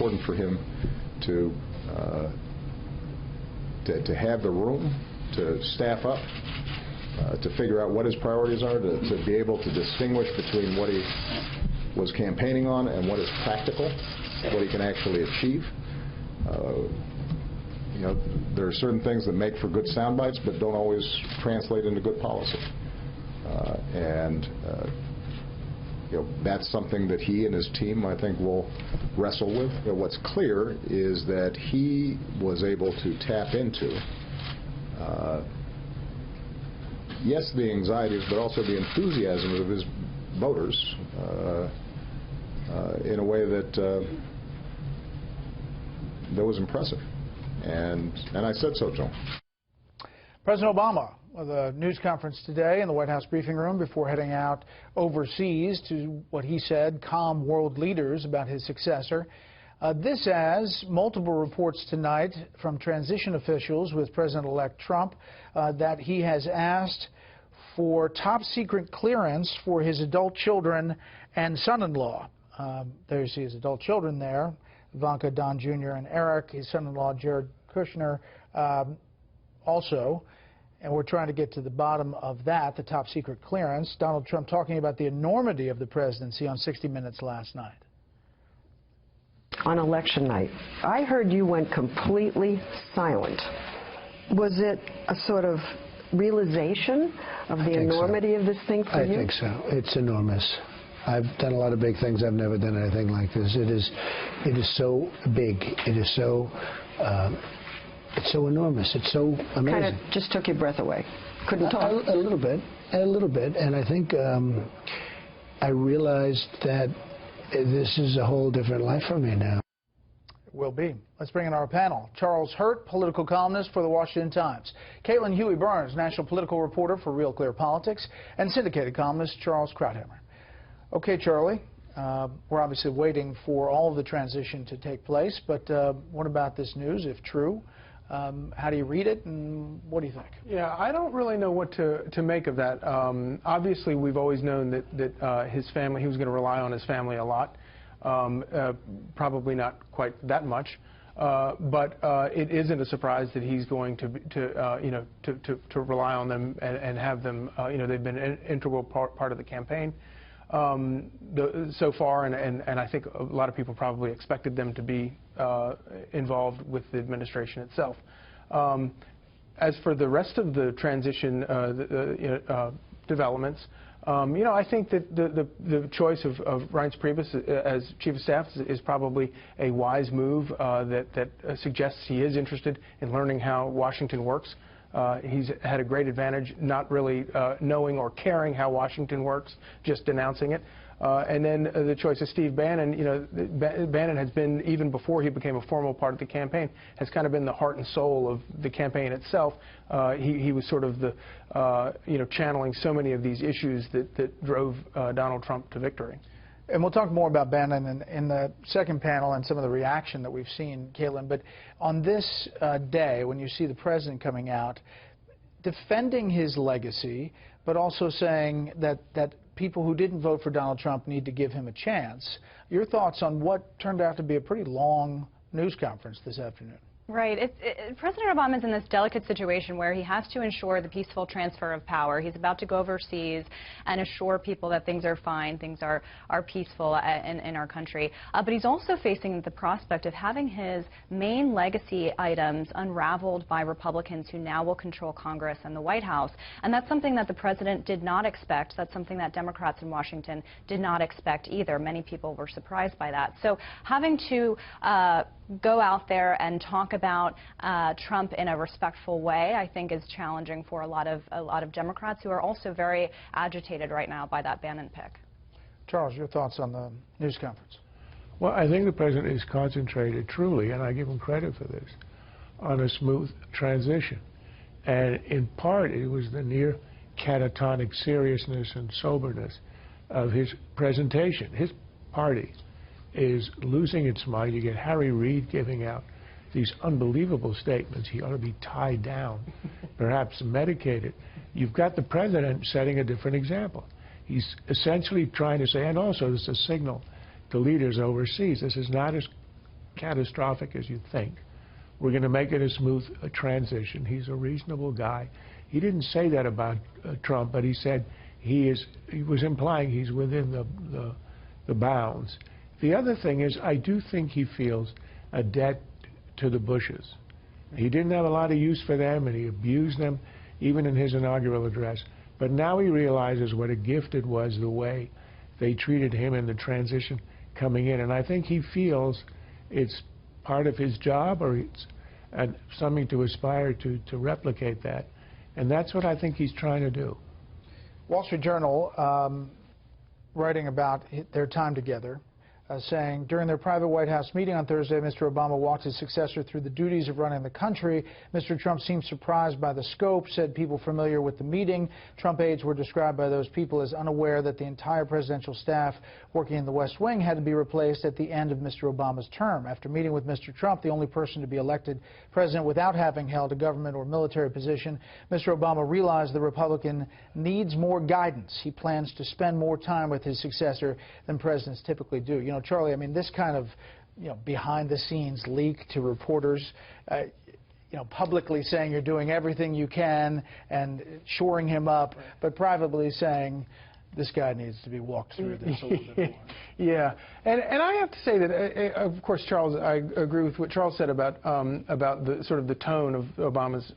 important for him to have the room to staff up, to figure out what his priorities are, to be able to distinguish between what he was campaigning on and what is practical, what he can actually achieve. You know, there are certain things that make for good sound bites, but don't always translate into good policy. You know, that's something that he and his team, I think, will wrestle with. You know, what's clear is that he was able to tap into, yes, the anxieties, but also the enthusiasm of his voters in a way that was impressive. And I said so to him. President Obama with a news conference today in the White House briefing room before heading out overseas to what he said calm world leaders about his successor. This as multiple reports tonight from transition officials with President-elect Trump that he has asked for top-secret clearance for his adult children and son-in-law. There's his adult children there, Ivanka, Don Jr., and Eric, his son-in-law, Jared Kushner, also. And we're trying to get to the bottom of that, the top-secret clearance. Donald Trump talking about the enormity of the presidency on 60 Minutes last night. On election night, I heard you went completely silent. Was it a sort of realization of the enormity of this thing for you? I think so. It's enormous. I've done a lot of big things. I've never done anything like this. It is so big. It is so it's so enormous. It's so amazing. Kind of just took your breath away. Couldn't talk. A little bit, and I think I realized that this is a whole different life for me now. Will be. Let's bring in our panel. Charles Hurt, political columnist for the Washington Times. Caitlin Huey-Burns, national political reporter for Real Clear Politics, and syndicated columnist Charles Krauthammer. Okay, Charlie, we're obviously waiting for all of the transition to take place, but what about this news, if true? How do you read it, and what do you think? Yeah, I don't really know what to make of that. Obviously, we've always known that his family, he was going to rely on his family a lot. Probably not quite that much, but it isn't a surprise that he's going to rely on them and have them. They've been an integral part of the campaign so far, and I think a lot of people probably expected them to be involved with the administration itself. As for the rest of the transition developments, I think that the choice of Reince Priebus as Chief of Staff is probably a wise move that suggests he is interested in learning how Washington works. He's had a great advantage not really knowing or caring how Washington works, just denouncing it. And then the choice of Steve Bannon, Bannon has been, even before he became a formal part of the campaign, has kind of been the heart and soul of the campaign itself. He was sort of the, channeling so many of these issues that drove Donald Trump to victory. And we'll talk more about Bannon in the second panel and some of the reaction that we've seen, Caitlin. But on this day, when you see the president coming out, defending his legacy, but also saying that people who didn't vote for Donald Trump need to give him a chance, your thoughts on what turned out to be a pretty long news conference this afternoon? Right. President Obama is in this delicate situation where he has to ensure the peaceful transfer of power. He's about to go overseas and assure people that things are fine, things are peaceful in our country. But he's also facing the prospect of having his main legacy items unraveled by Republicans who now will control Congress and the White House. And that's something that the president did not expect. That's something that Democrats in Washington did not expect either. Many people were surprised by that. So having to go out there and talk about Trump in a respectful way, I think, is challenging for a lot of Democrats who are also very agitated right now by that Bannon pick. Charles, your thoughts on the news conference? Well, I think the president is concentrated truly, and I give him credit for this, on a smooth transition. And in part, it was the near catatonic seriousness and soberness of his presentation. His party is losing its mind. You get Harry Reid giving out these unbelievable statements. He ought to be tied down, perhaps medicated. You've got the president setting a different example. He's essentially trying to say, and also this is a signal to leaders overseas, this is not as catastrophic as you think. We're going to make it a smooth transition. He's a reasonable guy. He didn't say that about Trump, but he said he was implying he's within the bounds. The other thing is, I do think he feels a debt to the Bushes. He didn't have a lot of use for them, and he abused them even in his inaugural address. But now he realizes what a gift it was, the way they treated him in the transition coming in. And I think he feels it's part of his job, or it's something to aspire to replicate that. And that's what I think he's trying to do. Wall Street Journal writing about their time together, saying, during their private White House meeting on Thursday, Mr. Obama walked his successor through the duties of running the country. Mr. Trump seemed surprised by the scope, said people familiar with the meeting. Trump aides were described by those people as unaware that the entire presidential staff working in the West Wing had to be replaced at the end of Mr. Obama's term. After meeting with Mr. Trump, the only person to be elected president without having held a government or military position, Mr. Obama realized the Republican needs more guidance. He plans to spend more time with his successor than presidents typically do. You know, Charlie, I mean, this kind of, behind-the-scenes leak to reporters, publicly saying you're doing everything you can and shoring him up, but privately saying this guy needs to be walked through this a little bit more. Yeah, and I have to say that, of course, Charles, I agree with what Charles said about the sort of the tone of Obama's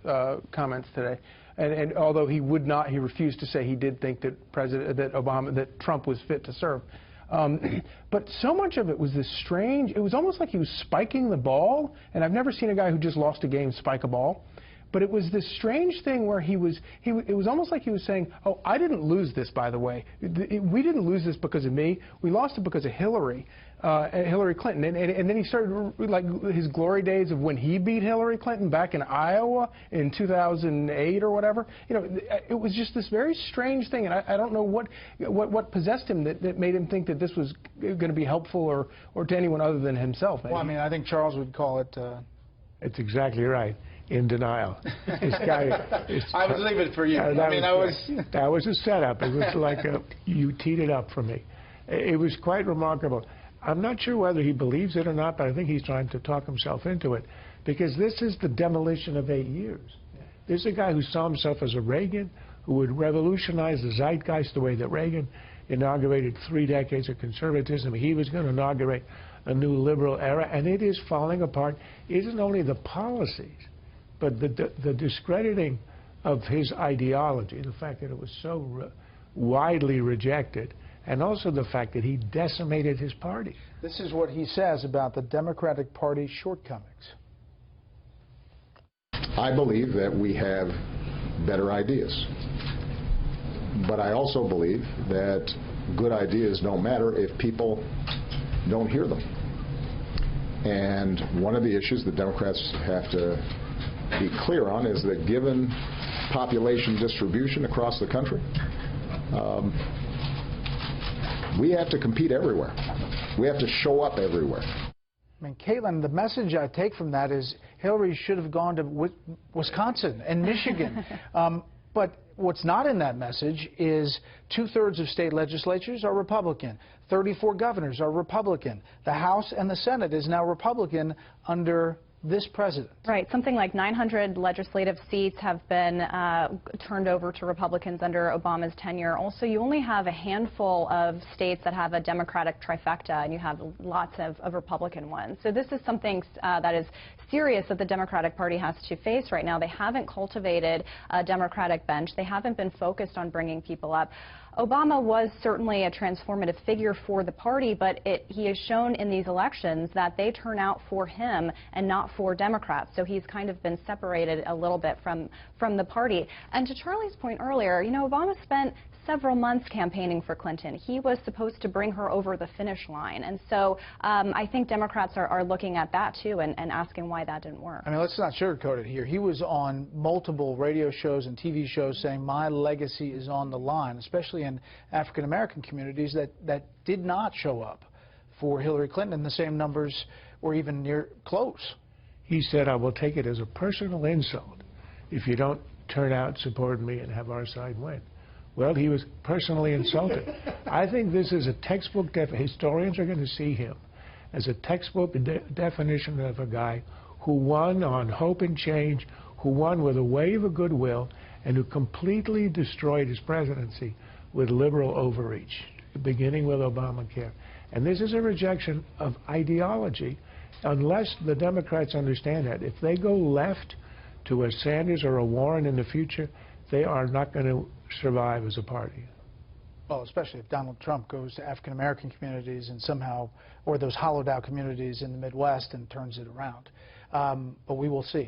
comments today. And although he refused to say he did think that that Trump was fit to serve. But so much of it was this strange, it was almost like he was spiking the ball, and I've never seen a guy who just lost a game spike a ball. But it was this strange thing where it was almost like he was saying, oh, I didn't lose this, by the way. We didn't lose this because of me. We lost it because of Hillary Clinton. And then he started, like, his glory days of when he beat Hillary Clinton back in Iowa in 2008 or whatever. It was just this very strange thing, and I don't know what possessed him that made him think that this was going to be helpful or to anyone other than himself. Maybe. Well, I mean, I think Charles would call it... It's exactly right. In denial. This guy I was leaving it for you. That was a setup. It was like you teed it up for me. It was quite remarkable. I'm not sure whether he believes it or not, but I think he's trying to talk himself into it, because this is the demolition of 8 years. This is a guy who saw himself as a Reagan, who would revolutionize the zeitgeist the way that Reagan inaugurated 3 decades of conservatism. He was going to inaugurate a new liberal era, and it is falling apart. It isn't only the policies, but the discrediting of his ideology, the fact that it was so widely rejected, and also the fact that he decimated his party. This is what he says about the Democratic Party's shortcomings. I believe that we have better ideas. But I also believe that good ideas don't matter if people don't hear them. And one of the issues that Democrats have to be clear on is that given population distribution across the country, we have to compete everywhere. We have to show up everywhere. I mean, Caitlin, the message I take from that is Hillary should have gone to Wisconsin and Michigan. But what's not in that message is 2/3 of state legislatures are Republican. 34 governors are Republican. The House and the Senate is now Republican under this president. Right. Something like 900 legislative seats have been turned over to Republicans under Obama's tenure. Also, you only have a handful of states that have a Democratic trifecta, and you have lots of Republican ones. So this is something that is serious that the Democratic Party has to face right now. They haven't cultivated a Democratic bench. They haven't been focused on bringing people up. Obama was certainly a transformative figure for the party, but he has shown in these elections that they turn out for him and not for Democrats. So he's kind of been separated a little bit from the party. And to Charlie's point earlier, Obama spent several months campaigning for Clinton. He was supposed to bring her over the finish line. And so I think Democrats are looking at that, too, and asking why that didn't work. I mean, let's not sugarcoat it here. He was on multiple radio shows and TV shows saying, my legacy is on the line, especially in African-American communities that did not show up for Hillary Clinton in the same numbers or even near close. He said, I will take it as a personal insult if you don't turn out, support me, and have our side win. Well, he was personally insulted. I think this is a textbook. Historians are going to see him as a textbook definition of a guy who won on hope and change, who won with a wave of goodwill, and who completely destroyed his presidency with liberal overreach, beginning with Obamacare. And this is a rejection of ideology, unless the Democrats understand that. If they go left to a Sanders or a Warren in the future, they are not going to survive as a party. Well, especially if Donald Trump goes to African-American communities and somehow, or those hollowed-out communities in the Midwest and turns it around. But we will see.